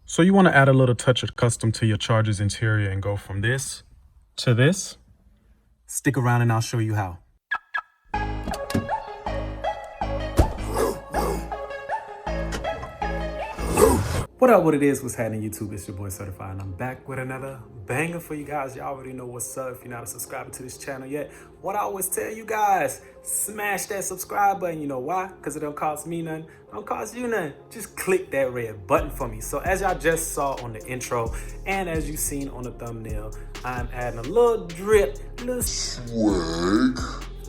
So you want to add a little touch of custom to your charger's interior and go from this to this. Stick around and I'll show you how. What up, what it is, what's happening YouTube? It's your boy Srtfied and I'm back with another banger for you guys. Y'all already know what's up. If you're not a subscriber to this channel yet, what I always tell you guys, smash that subscribe button. You know why? Because it don't cost me nothing, don't cost you nothing. Just click that red button for me. So as y'all just saw on the intro and as you seen on the thumbnail, I'm adding a little drip, a little swag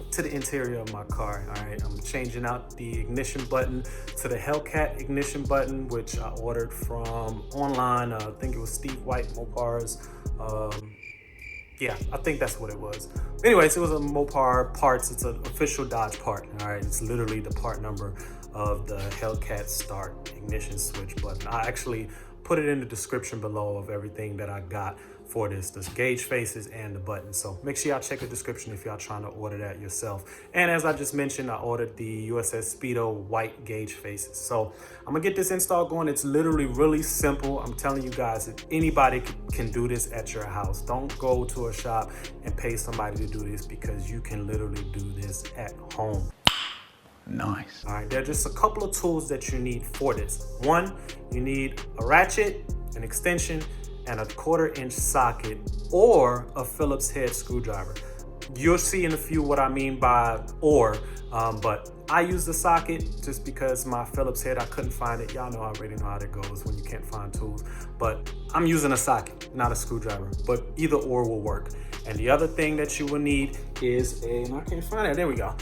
to the interior of my car. All right, I'm changing out the ignition button to the Hellcat ignition button, which I ordered from online. I think it was Steve White MOPAR's. Yeah, I think that's what it was. Anyways, it was a MOPAR parts. It's an official Dodge part. All right, it's literally the part number of the Hellcat start ignition switch button. I actually put it in the description below of everything that I got for this gauge faces and the button. So make sure y'all check the description if y'all trying to order that yourself. And as I just mentioned, I ordered the UsSpeedo white gauge faces. So I'm gonna get this install going. It's literally really simple. I'm telling you guys, if anybody can do this at your house. Don't go to a shop and pay somebody to do this because you can literally do this at home. Nice. All right, there are just a couple of tools that you need for this. One, you need a ratchet, an extension, and a 1/4 inch socket or a Phillips head screwdriver. You'll see in a few what I mean by but I use the socket just because my Phillips head, I couldn't find it. Y'all know, I already know how that goes when you can't find tools, but I'm using a socket, not a screwdriver, but either or will work. And the other thing that you will need is and I can't find it, there we go.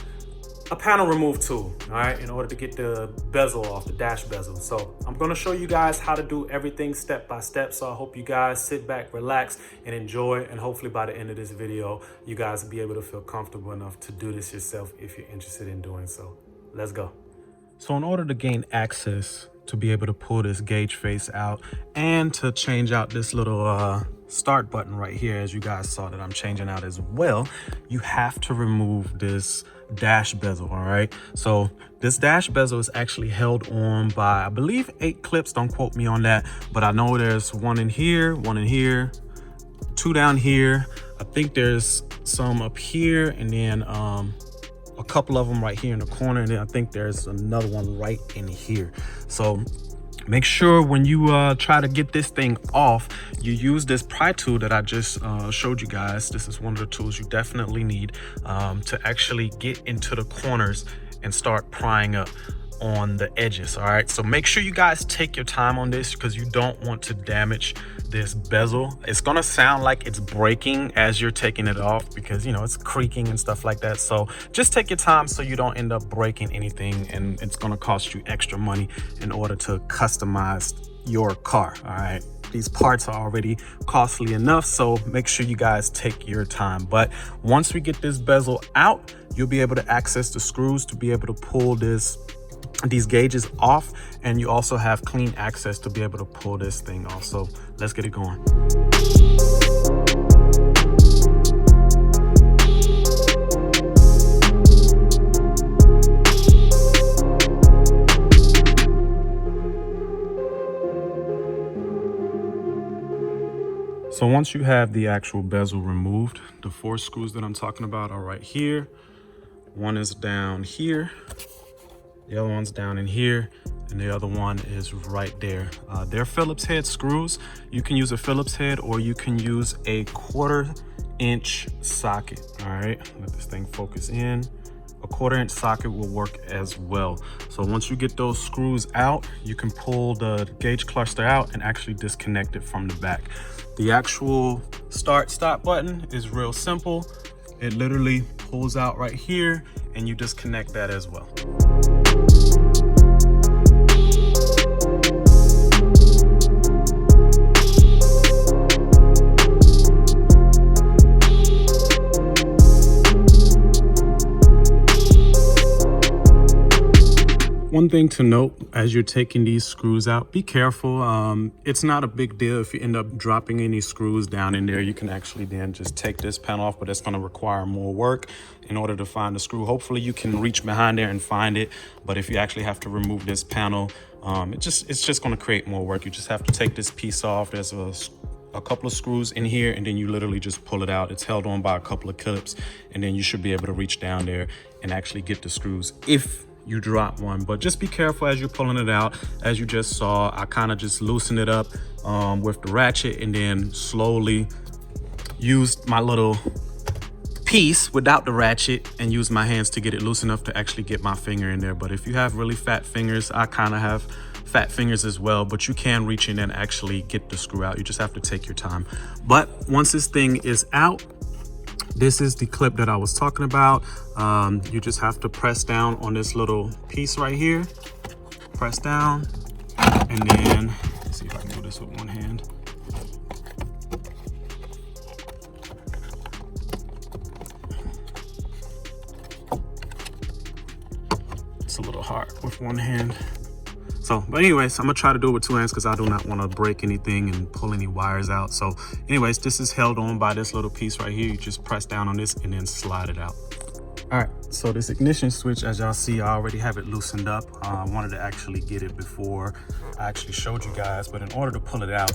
A panel remove tool, all right, in order to get the bezel off, the dash bezel. So I'm gonna show you guys how to do everything step by step. So I hope you guys sit back, relax, and enjoy. And hopefully by the end of this video, you guys will be able to feel comfortable enough to do this yourself if you're interested in doing so. Let's go. So in order to gain access to be able to pull this gauge face out and to change out this little start button right here, as you guys saw that I'm changing out as well, you have to remove this dash bezel. All right, so this dash bezel is actually held on by, I believe, 8 clips. Don't quote me on that, but I know there's one in here, 2 down here. I think there's some up here, and then a couple of them right here in the corner, and then I think there's another one right in here. So make sure when you try to get this thing off, you use this pry tool that I just showed you guys. This is one of the tools you definitely need to actually get into the corners and start prying up on the edges. All right, so make sure you guys take your time on this because you don't want to damage this bezel. It's gonna sound like it's breaking as you're taking it off because, you know, it's creaking and stuff like that. So just take your time so you don't end up breaking anything, and it's gonna cost you extra money in order to customize your car. All right, these parts are already costly enough, so make sure you guys take your time. But once we get this bezel out, you'll be able to access the screws to be able to pull these gauges off, and you also have clean access to be able to pull this thing off. So let's get it going. So once you have the actual bezel removed, the 4 screws that I'm talking about are right here. One is down here, the other one's down in here, and the other one is right there. They're Phillips head screws. You can use a Phillips head or you can use a 1/4 inch socket. All right, let this thing focus in. A 1/4 inch socket will work as well. So once you get those screws out, you can pull the gauge cluster out and actually disconnect it from the back. The actual stop button is real simple. It literally pulls out right here and you disconnect that as well. One thing to note as you're taking these screws out, be careful. It's not a big deal if you end up dropping any screws down in there. You can actually then just take this panel off, but it's going to require more work in order to find the screw. Hopefully you can reach behind there and find it, but if you actually have to remove this panel, It's just going to create more work. You just have to take this piece off. There's a couple of screws in here, and then you literally just pull it out. It's held on by a couple of clips, and then you should be able to reach down there and actually get the screws if you drop one. But just be careful as you're pulling it out. As you just saw, I kind of just loosen it up with the ratchet, and then slowly used my little piece without the ratchet and use my hands to get it loose enough to actually get my finger in there. But if you have really fat fingers, I kind of have fat fingers as well, but you can reach in and actually get the screw out. You just have to take your time. But once this thing is out, this is the clip that I was talking about. You just have to press down on this little piece right here, press down, and then let's see if I can do this with one hand. It's a little hard with one hand. So, but anyways, I'm gonna try to do it with two hands because I do not want to break anything and pull any wires out. So anyways, this is held on by this little piece right here. You just press down on this and then slide it out. All right, so this ignition switch, as y'all see, I already have it loosened up. I wanted to actually get it before I actually showed you guys, but in order to pull it out,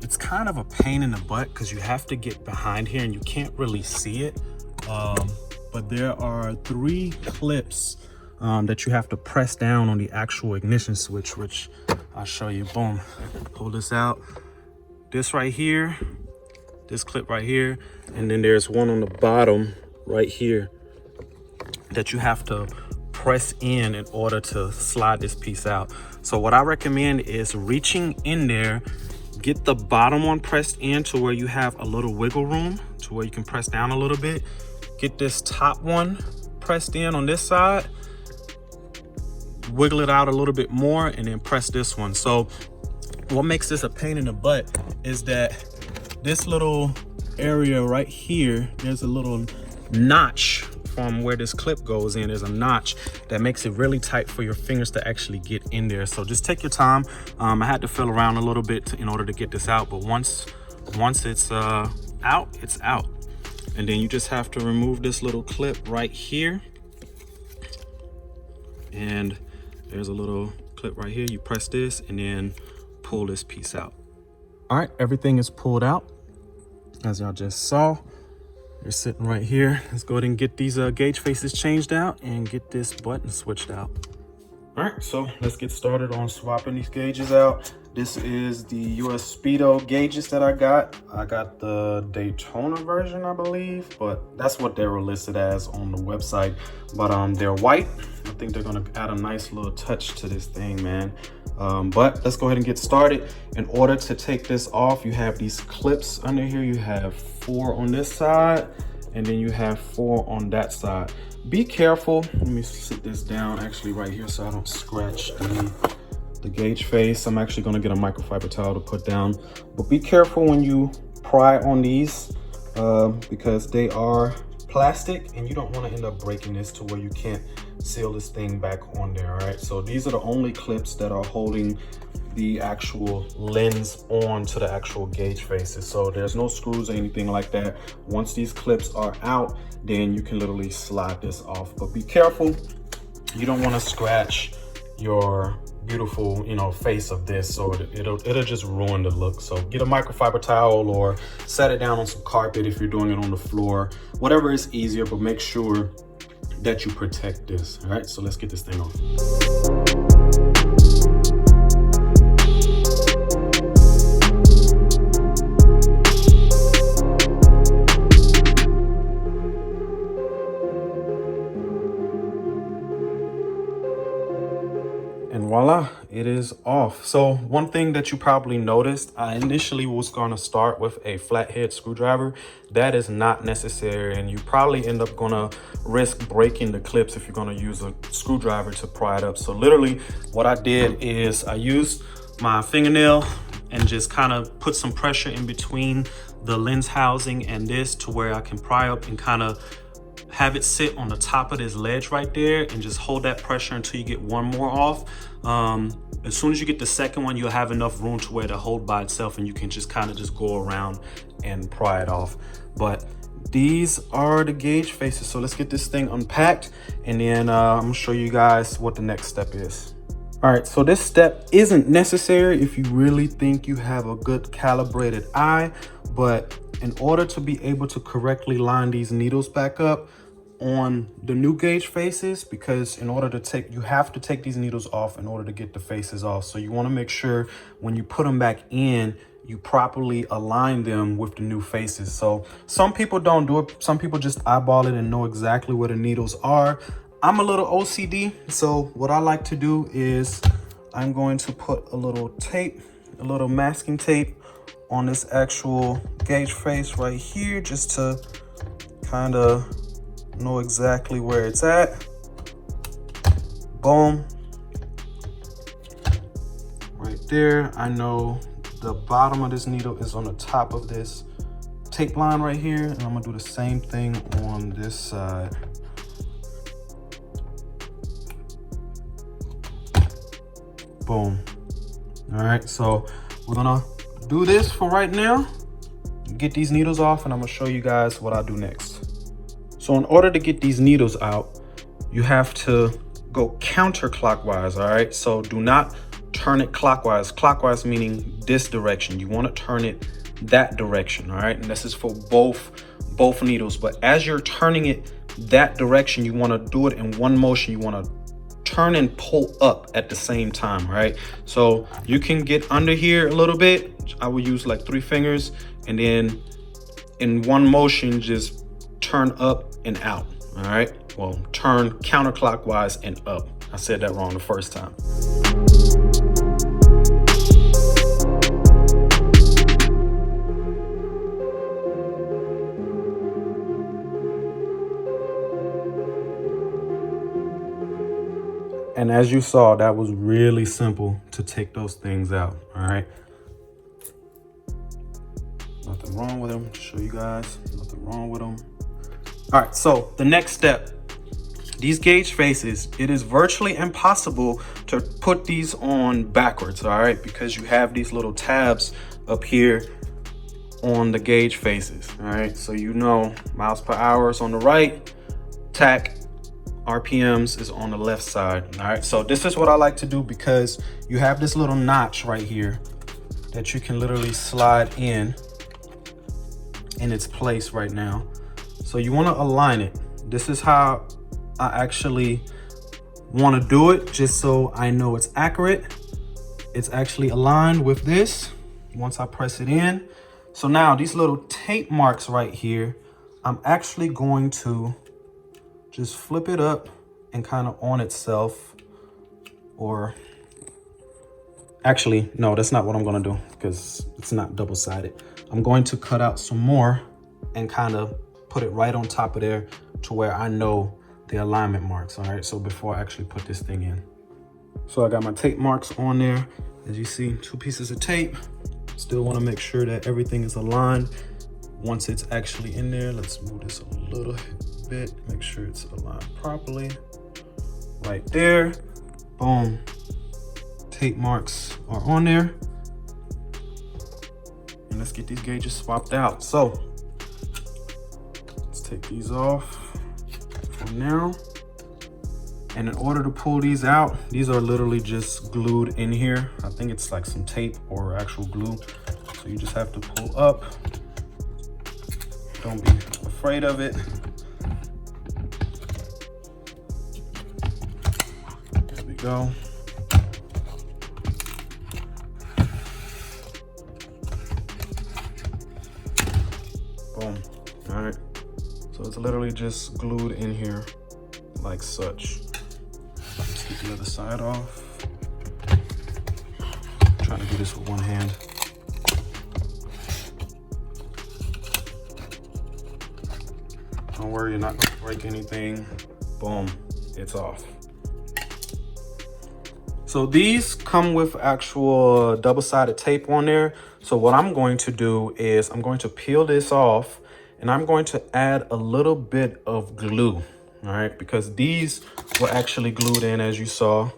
it's kind of a pain in the butt because you have to get behind here and you can't really see it. But there are 3 clips that you have to press down on the actual ignition switch, which I'll show you. Boom, pull this out. This right here, this clip right here, and then there's one on the bottom right here that you have to press in order to slide this piece out. So what I recommend is reaching in there, get the bottom one pressed in to where you have a little wiggle room to where you can press down a little bit. Get this top one pressed in on this side, wiggle it out a little bit more, and then press this one. So what makes this a pain in the butt is that this little area right here, there's a little notch from where this clip goes in. There's a notch that makes it really tight for your fingers to actually get in there. So just take your time. I had to feel around a little bit in order to get this out, but once it's out, it's out. And then you just have to remove this little clip right here, and there's a little clip right here. You press this and then pull this piece out. All right, everything is pulled out. As y'all just saw, they're sitting right here. Let's go ahead and get these gauge faces changed out and get this button switched out. All right, so let's get started on swapping these gauges out. This is the UsSpeedo gauges that I got. I got the Daytona version, I believe, but that's what they were listed as on the website. But they're white. I think they're gonna add a nice little touch to this thing, man. But let's go ahead and get started. In order to take this off, you have these clips under here. You have 4 on this side, and then you have 4 on that side. Be careful. Let me sit this down actually right here so I don't scratch the gauge face. I'm actually gonna get a microfiber towel to put down, but be careful when you pry on these because they are plastic and you don't want to end up breaking this to where you can't seal this thing back on there. All right, so these are the only clips that are holding the actual lens on to the actual gauge faces. So there's no screws or anything like that. Once these clips are out, then you can literally slide this off, but be careful. You don't want to scratch your beautiful, you know, face of this, so it'll just ruin the look. So get a microfiber towel or set it down on some carpet if you're doing it on the floor, whatever is easier, but make sure that you protect this. All right, so let's get this thing off. And voila, it is off. So one thing that you probably noticed, I initially was going to start with a flathead screwdriver. That is not necessary, and you probably end up going to risk breaking the clips if you're going to use a screwdriver to pry it up. So literally what I did is I used my fingernail and just kind of put some pressure in between the lens housing and this to where I can pry up and kind of have it sit on the top of this ledge right there and just hold that pressure until you get one more off. As soon as you get the second one, you'll have enough room to where to hold by itself and you can just kind of just go around and pry it off. But these are the gauge faces. So let's get this thing unpacked, and then I'm gonna show you guys what the next step is. All right, so this step isn't necessary if you really think you have a good calibrated eye, but in order to be able to correctly line these needles back up on the new gauge faces, because in order to take, you have to take these needles off in order to get the faces off. So you want to make sure when you put them back in, you properly align them with the new faces. So some people don't do it. Some people just eyeball it and know exactly where the needles are. I'm a little OCD, so what I like to do is I'm going to put a little tape, a little masking tape on this actual gauge face right here, just to kind of know exactly where it's at. Boom. Right there. I know the bottom of this needle is on the top of this tape line right here, and I'm gonna do the same thing on this side. Boom. All right, so we're gonna do this for right now, get these needles off, and I'm gonna show you guys what I do next. So in order to get these needles out, you have to go counterclockwise, all right? So do not turn it clockwise. Clockwise meaning this direction. You wanna turn it that direction, all right? And this is for both needles, but as you're turning it that direction, you wanna do it in one motion. You wanna turn and pull up at the same time, right? So you can get under here a little bit. I will use like 3 fingers, and then in one motion, just turn up and out, all right? Well, turn counterclockwise and up. I said that wrong the first time. And as you saw, that was really simple to take those things out, all right? Nothing wrong with them, show you guys, nothing wrong with them. All right, so the next step, these gauge faces, it is virtually impossible to put these on backwards, all right? Because you have these little tabs up here on the gauge faces, all right? So you know miles per hour is on the right, tack, RPMs is on the left side. All right, so this is what I like to do, because you have this little notch right here that you can literally slide in its place right now. So you want to align it. This is how I actually want to do it, just so I know it's accurate. It's actually aligned with this once I press it in. So now these little tape marks right here, I'm actually going to just flip it up and kind of on itself, or actually, no, that's not what I'm gonna do, because it's not double-sided. I'm going to cut out some more and kind of put it right on top of there to where I know the alignment marks, all right? So before I actually put this thing in. So I got my tape marks on there. As you see, 2 pieces of tape. Still wanna make sure that everything is aligned. Once it's actually in there, let's move this a little bit, make sure it's aligned properly. Right there, boom. Tape marks are on there. And let's get these gauges swapped out. So let's take these off for now. And in order to pull these out, these are literally just glued in here. I think it's like some tape or actual glue. So you just have to pull up. Don't be afraid of it. There we go. Boom. All right. So it's literally just glued in here like such. Let's get the other side off. I'm trying to do this with one hand. Don't worry, you're not gonna break anything. Boom, it's off. So these come with actual double-sided tape on there. So what I'm going to do is I'm going to peel this off, and I'm going to add a little bit of glue, all right? Because these were actually glued in, as you saw.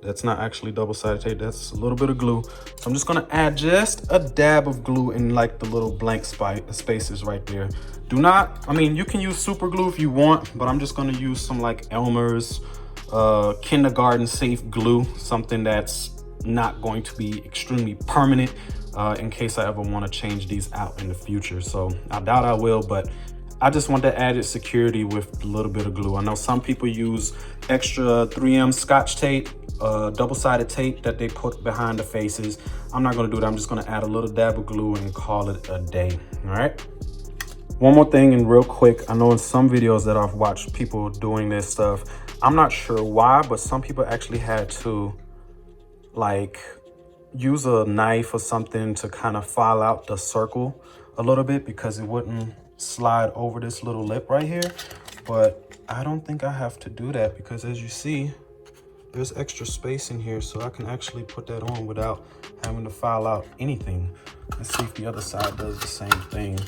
That's not actually double-sided tape, that's a little bit of glue. So I'm just gonna add just a dab of glue in like the little blank spaces right there. Do not, I mean, you can use super glue if you want, but I'm just gonna use some like Elmer's kindergarten safe glue, something that's not going to be extremely permanent in case I ever want to change these out in the future. So I doubt I will, but I just want that added security with a little bit of glue. I know some people use extra 3M Scotch tape, double-sided tape that they put behind the faces. I'm not going to do that. I'm just going to add a little dab of glue and call it a day. All right. One more thing, and real quick, I know in some videos that I've watched people doing this stuff, I'm not sure why, but some people actually had to like use a knife or something to kind of file out the circle a little bit because it wouldn't slide over this little lip right here. But I don't think I have to do that because, as you see, there's extra space in here, so I can actually put that on without having to file out anything. Let's see if the other side does the same thing.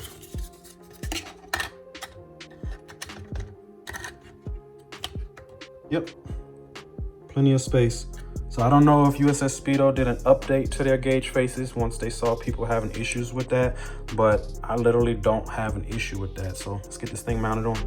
Yep, plenty of space. So I don't know if UsSpeedo did an update to their gauge faces once they saw people having issues with that, but I literally don't have an issue with that. So let's get this thing mounted on.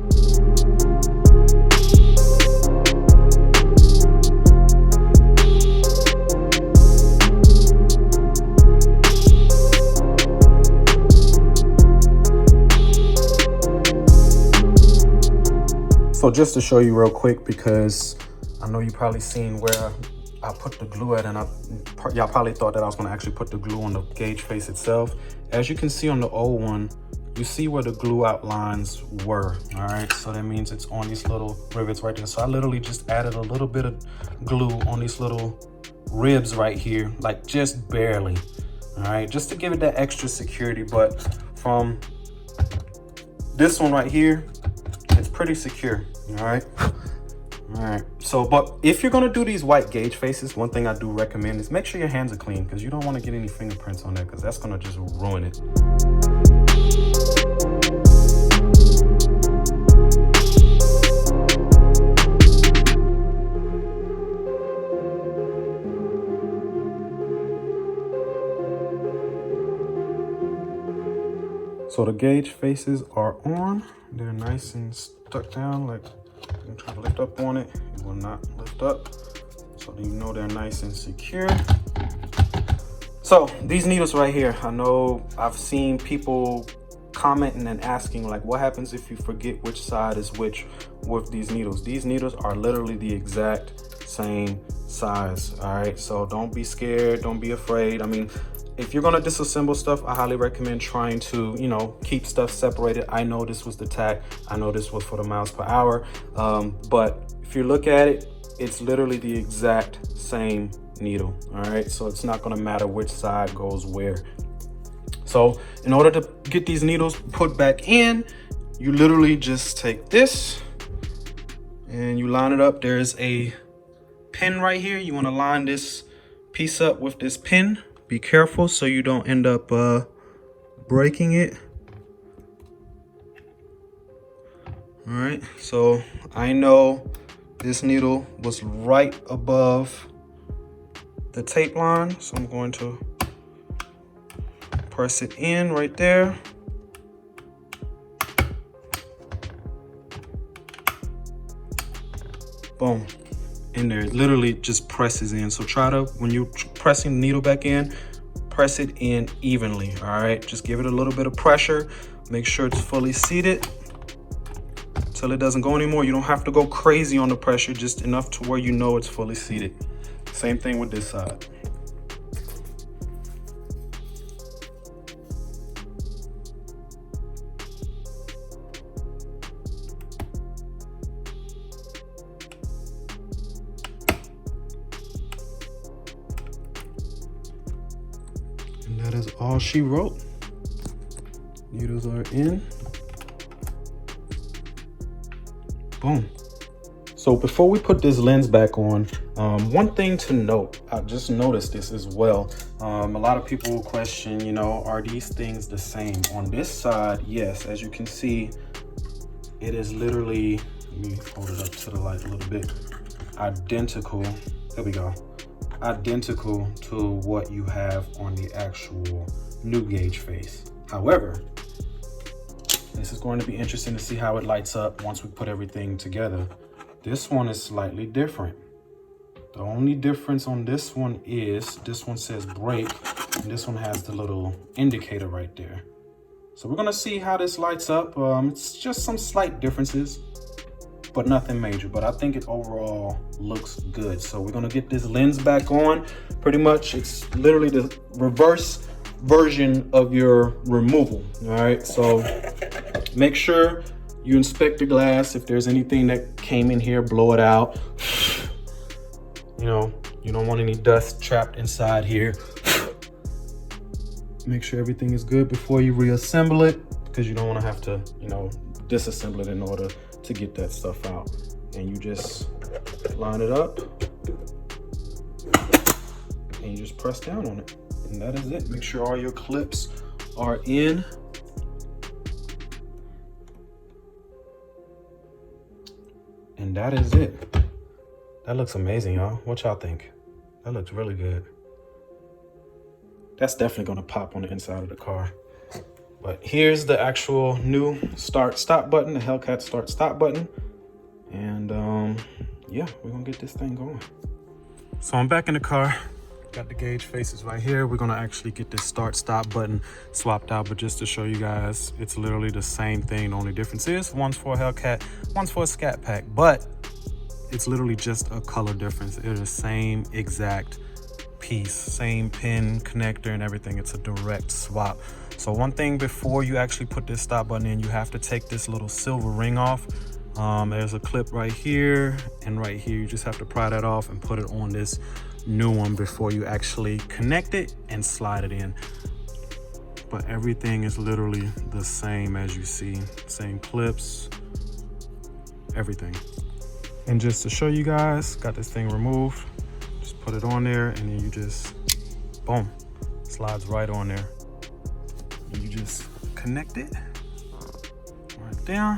So just to show you real quick, because I know you probably seen where I put the glue at, and y'all probably thought that I was going to actually put the glue on the gauge face itself. As you can see on the old one, you see where the glue outlines were. All right, so that means it's on these little rivets right there. So I literally just added a little bit of glue on these little ribs right here, like just barely. All right, just to give it that extra security. But from this one right here, it's pretty secure. All right. All right, so, but if you're gonna do these white gauge faces, one thing I do recommend is make sure your hands are clean, because you don't want to get any fingerprints on there, because that's gonna just ruin it. So the gauge faces are on. They're nice and stuck down. Like, I'm trying to lift up on it. It will not lift up. So you know they're nice and secure. So these needles right here, I know I've seen people commenting and asking, like, what happens if you forget which side is which with these needles? These needles are literally the exact same size. All right, so don't be scared, don't be afraid. I mean, if you're gonna disassemble stuff, I highly recommend trying to, you know, keep stuff separated. I know this was the tack, I know this was for the miles per hour, but if you look at it, it's literally the exact same needle. All right, so it's not gonna matter which side goes where. So in order to get these needles put back in, you literally just take this and you line it up. There's a pin right here. You want to line this piece up with this pin. Be careful so you don't end up breaking it. All right, so I know this needle was right above the tape line, so I'm going to press it in right there. Boom. In there, it literally just presses in. So try to, when you're pressing the needle back in, press it in evenly. All right, just give it a little bit of pressure. Make sure it's fully seated till it doesn't go anymore. You don't have to go crazy on the pressure, just enough to where you know it's fully seated. Same thing with this side. And that is all she wrote. Needles are in. Boom. So before we put this lens back on, one thing to note, I just noticed this as well. A lot of people will question, you know, are these things the same? On this side, yes, as you can see, it is literally, let me hold it up to the light a little bit, identical. There we go. Identical to what you have on the actual new gauge face. However, this is going to be interesting to see how it lights up once we put everything together. This one is slightly different. The only difference on this one is this one says brake, and this one has the little indicator right there. So we're gonna see how this lights up. It's just some slight differences, but nothing major. But I think it overall looks good. So we're gonna get this lens back on. Pretty much, it's literally the reverse version of your removal. All right, so make sure you inspect the glass. If there's anything that came in here, blow it out. You know, you don't want any dust trapped inside here. Make sure everything is good before you reassemble it, because you don't want to have to, you know, disassemble it in order to get that stuff out. And you just line it up and you just press down on it. And that is it. Make sure all your clips are in. And that is it. That looks amazing, y'all. What y'all think? That looks really good. That's definitely gonna pop on the inside of the car. But here's the actual new start-stop button, the Hellcat start-stop button. And yeah, we're gonna get this thing going. So I'm back in the car. Got the gauge faces right here. We're gonna actually get this start-stop button swapped out, but just to show you guys, it's literally the same thing. The only difference is one's for a Hellcat, one's for a Scat Pack, but it's literally just a color difference. It is the same exact piece, same pin, connector, and everything. It's a direct swap. So one thing before you actually put this stop button in, you have to take this little silver ring off. There's a clip right here and right here. You just have to pry that off and put it on this new one before you actually connect it and slide it in. But everything is literally the same as you see. Same clips, everything. And just to show you guys, got this thing removed. Just put it on there and then you just, boom, slides right on there. And you just connect it right there.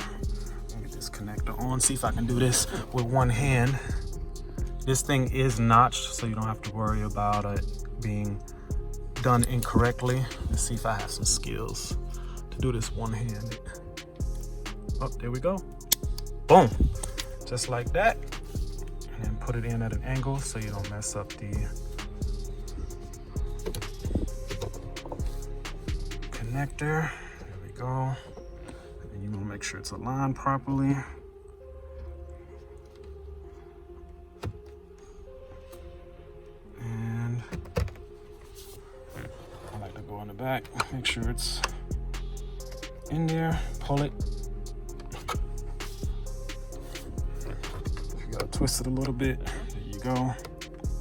Get this connector on, see if I can do this with one hand. This thing is notched, so you don't have to worry about it being done incorrectly. Let's see if I have some skills to do this one-handed. Oh, there we go. Boom. Just like that. And then put it in at an angle so you don't mess up the connector. There we go. And you want to make sure it's aligned properly. And I like to go in the back, make sure it's in there, pull it. You gotta twist it a little bit. There you go.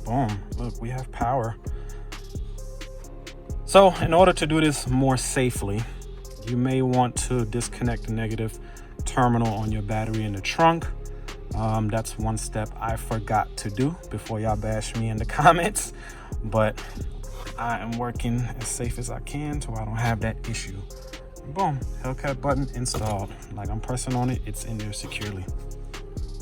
Boom. Look, we have power. So in order to do this more safely, you may want to disconnect the negative terminal on your battery in the trunk. That's one step I forgot to do before y'all bash me in the comments, but I am working as safe as I can so I don't have that issue. Boom, Hellcat button installed. Like I'm pressing on it, it's in there securely.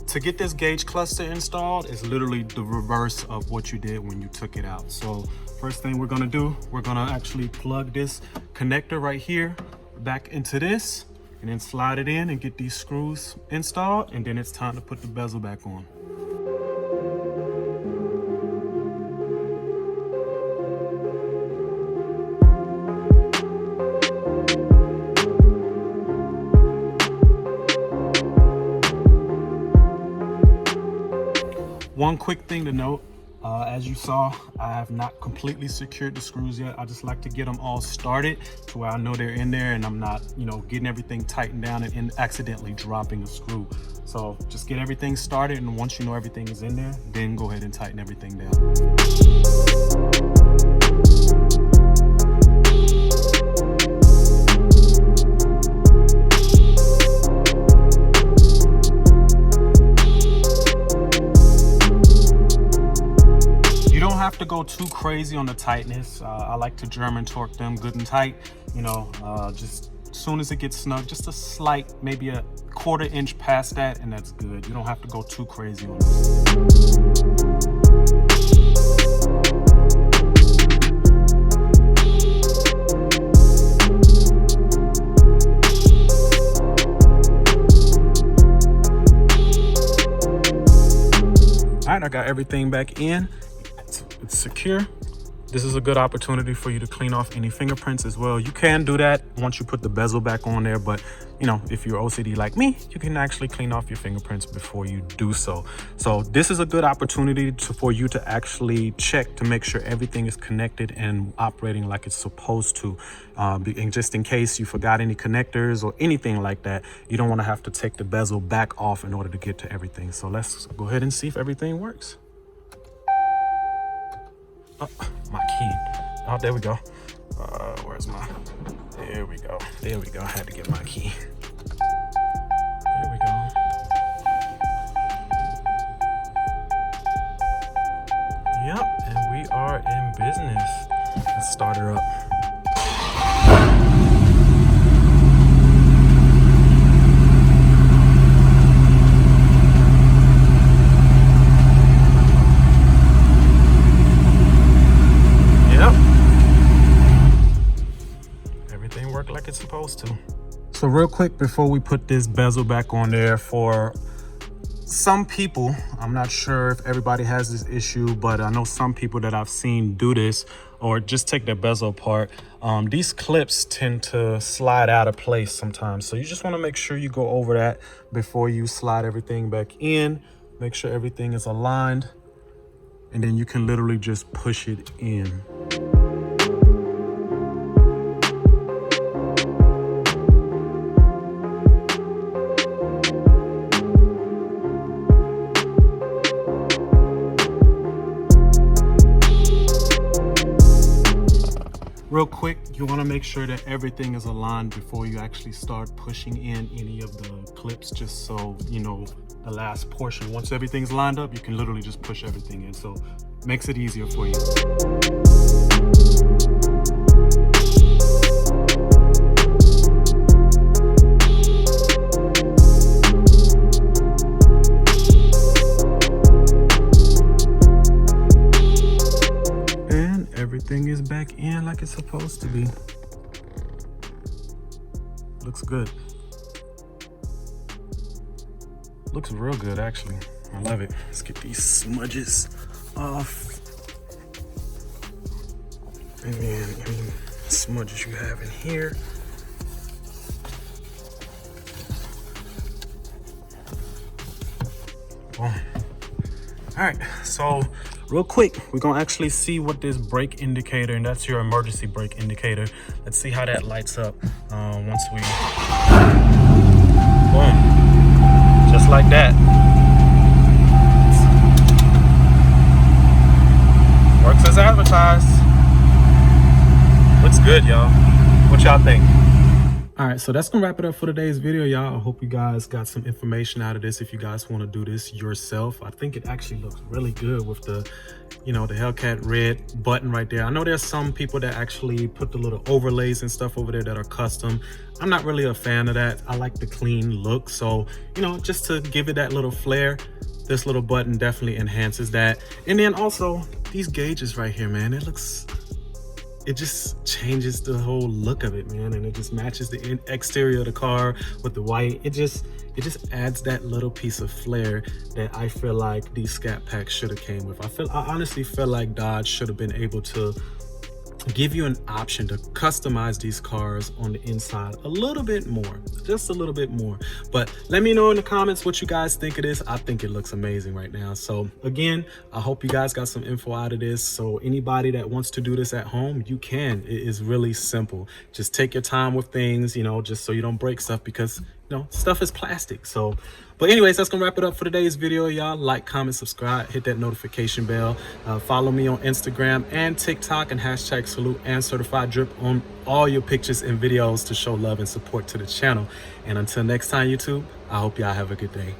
To get this gauge cluster installed is literally the reverse of what you did when you took it out. So first thing we're gonna do, we're gonna actually plug this connector right here back into this, and then slide it in and get these screws installed, and then it's time to put the bezel back on. One quick thing to note, as you saw, I have not completely secured the screws yet. I just like to get them all started to where I know they're in there and I'm not, you know, getting everything tightened down and accidentally dropping a screw. So just get everything started, and once you know everything is in there, then go ahead and tighten everything down. Have to go too crazy on the tightness. I like to German torque them good and tight, you know, just as soon as it gets snug, just a slight, maybe a 1/4 inch past that, and that's good. You don't have to go too crazy on this. I got everything back in. It's secure. This is a good opportunity for you to clean off any fingerprints as well. You can do that once you put the bezel back on there, but you know, if you're OCD like me, you can actually clean off your fingerprints before you do so. So this is a good opportunity for you to actually check to make sure everything is connected and operating like it's supposed to. And just in case you forgot any connectors or anything like that, you don't want to have to take the bezel back off in order to get to everything. So let's go ahead and see if everything works. Oh, my key. Oh, there we go. Where's my... There we go. There we go. I had to get my key. There we go. Yep, and we are in business. Let's start her up. Like it's supposed to. So real quick before we put this bezel back on there, for some people, I'm not sure if everybody has this issue, but I know some people that I've seen do this or just take their bezel apart. These clips tend to slide out of place sometimes, so you just want to make sure you go over that before you slide everything back in. Make sure everything is aligned, and then you can literally just push it in. Real quick, you want to make sure that everything is aligned before you actually start pushing in any of the clips, just so you know the last portion. Once everything's lined up, you can literally just push everything in, so it makes it easier for you. Everything is back in like it's supposed to be. Looks good. Looks real good, actually. I love it. Let's get these smudges off. And then any smudges you have in here. Boom. All right, so real quick, we're gonna actually see what this brake indicator, and that's your emergency brake indicator. Let's see how that lights up once we, boom, just like that. Works as advertised. Looks good, y'all. What y'all think? All right, so that's gonna wrap it up for today's video, y'all. I hope you guys got some information out of this. If you guys want to do this yourself, I think it actually looks really good with the, you know, the Hellcat red button right there. I know there's some people that actually put the little overlays and stuff over there that are custom. I'm not really a fan of that. I like the clean look. So, you know, just to give it that little flair, this little button definitely enhances that. And then also these gauges right here, man, it just changes the whole look of it, man, and it just matches the exterior of the car with the white. It just adds that little piece of flair that I feel like these scat packs should have came with. I honestly feel like Dodge should have been able to give you an option to customize these cars on the inside a little bit more, just a little bit more. But let me know in the comments what you guys think of this. I think it looks amazing right now. So again, I hope you guys got some info out of this. So anybody that wants to do this at home, you can. It is really simple. Just take your time with things, you know, just so you don't break stuff, because you know, stuff is plastic. So, but anyways, that's gonna wrap it up for today's video, y'all. Like, comment, subscribe, hit that notification bell. Follow me on Instagram and TikTok, and hashtag salute and certified drip on all your pictures and videos to show love and support to the channel. And until next time, YouTube, I hope y'all have a good day.